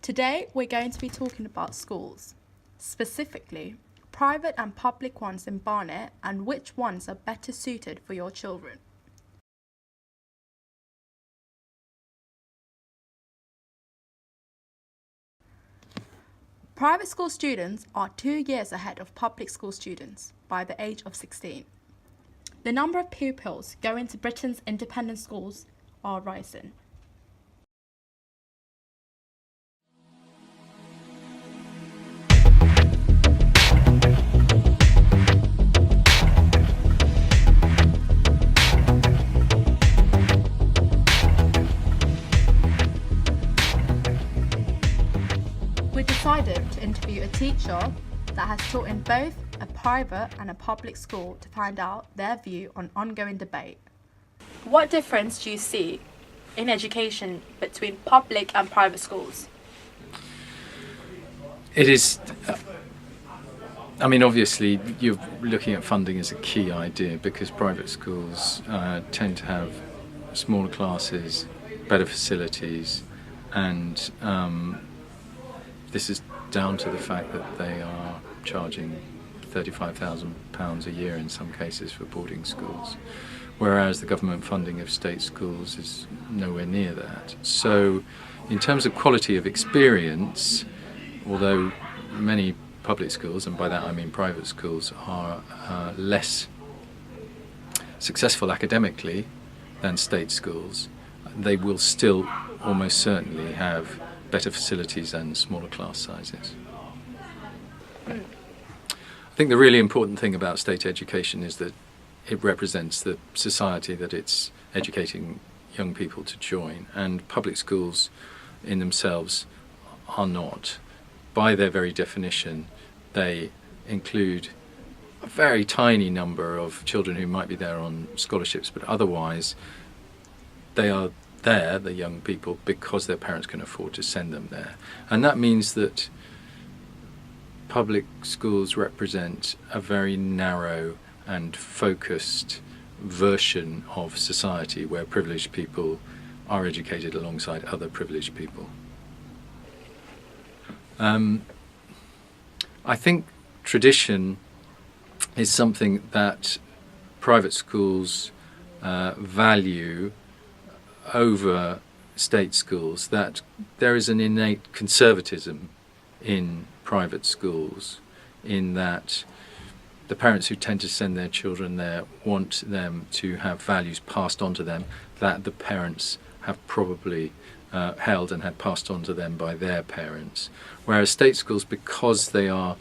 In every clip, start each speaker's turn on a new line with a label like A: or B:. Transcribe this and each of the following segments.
A: Today we're going to be talking about schools, specifically private and public ones in Barnet and which ones are better suited for your children. Private school students are 2 years ahead of public school students by the age of 16. The number of pupils going to Britain's independent schools are rising. We decided to interview a teacher that has taught in both a private and a public school to find out their view on ongoing debate. What difference do you see in education between public and private schools?
B: It is, obviously you're looking at funding as a key idea because private schools tend to have smaller classes, better facilities, and this is down to the fact that they are charging £35,000 a year in some cases for boarding schools, whereas the government funding of state schools is nowhere near that. So in terms of quality of experience, although many public schools, and by that I mean private schools, are less successful academically than state schools, they will still almost certainly have better facilities and smaller class sizes. I think the really important thing about state education is that it represents the society that it's educating young people to join, and public schools in themselves are not. By their very definition, they include a very tiny number of children who might be there on scholarships, but otherwise they are there, the young people, because their parents can afford to send them there. And that means that public schools represent a very narrow and focused version of society where privileged people are educated alongside other privileged people. I think tradition is something that private schools value over state schools, that there is an innate conservatism in private schools, in that the parents who tend to send their children there want them to have values passed on to them that the parents have probably held and had passed on to them by their parents. Whereas state schools, because they are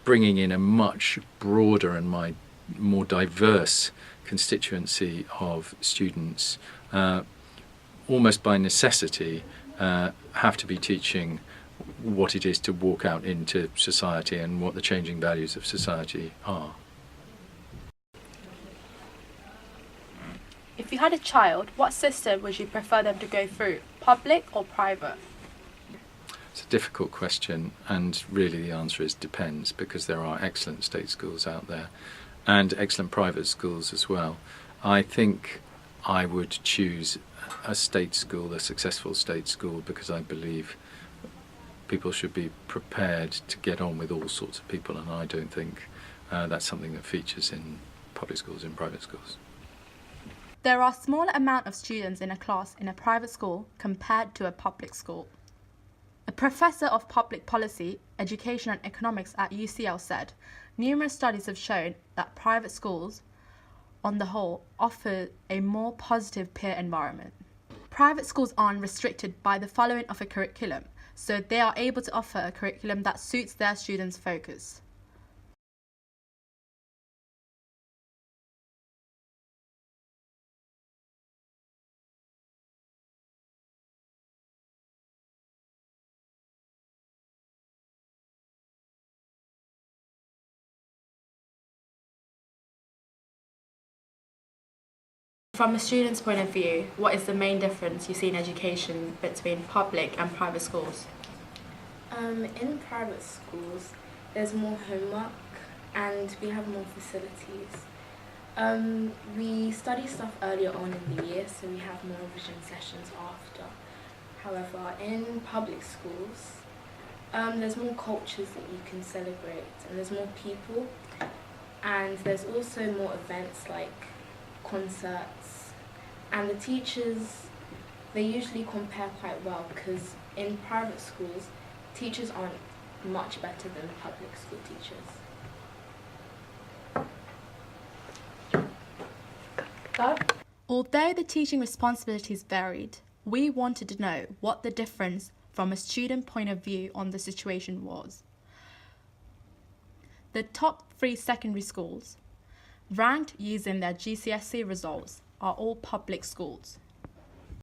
B: bringing in a much broader and more diverse constituency of students, almost by necessity have to be teaching what it is to walk out into society and what the changing values of society are.
A: If you had a child, what system would you prefer them to go through, public or private?
B: It's a difficult question, and really the answer is depends, because there are excellent state schools out there and excellent private schools as well. I think I would choose a state school, a successful state school, because I believe people should be prepared to get on with all sorts of people, and I don't think that's something that features in public schools and private schools.
A: There are a smaller amount of students in a class in a private school compared to a public school. A professor of public policy, education and economics at UCL said, numerous studies have shown that private schools, on the whole, offer a more positive peer environment. Private schools aren't restricted by the following of a curriculum, so they are able to offer a curriculum that suits their students' focus. From a student's point of view, what is the main difference you see in education between public and private schools?
C: In private schools, there's more homework and we have more facilities. We study stuff earlier on in the year, so we have more revision sessions after. However, in public schools, there's more cultures that you can celebrate, and there's more people, and there's also more events like concerts, and the teachers, they usually compare quite well, because in private schools, teachers aren't much better than public school teachers.
A: Although the teaching responsibilities varied, we wanted to know what the difference from a student point of view on the situation was. The top 3 secondary schools, ranked using their GCSE results, are all public schools.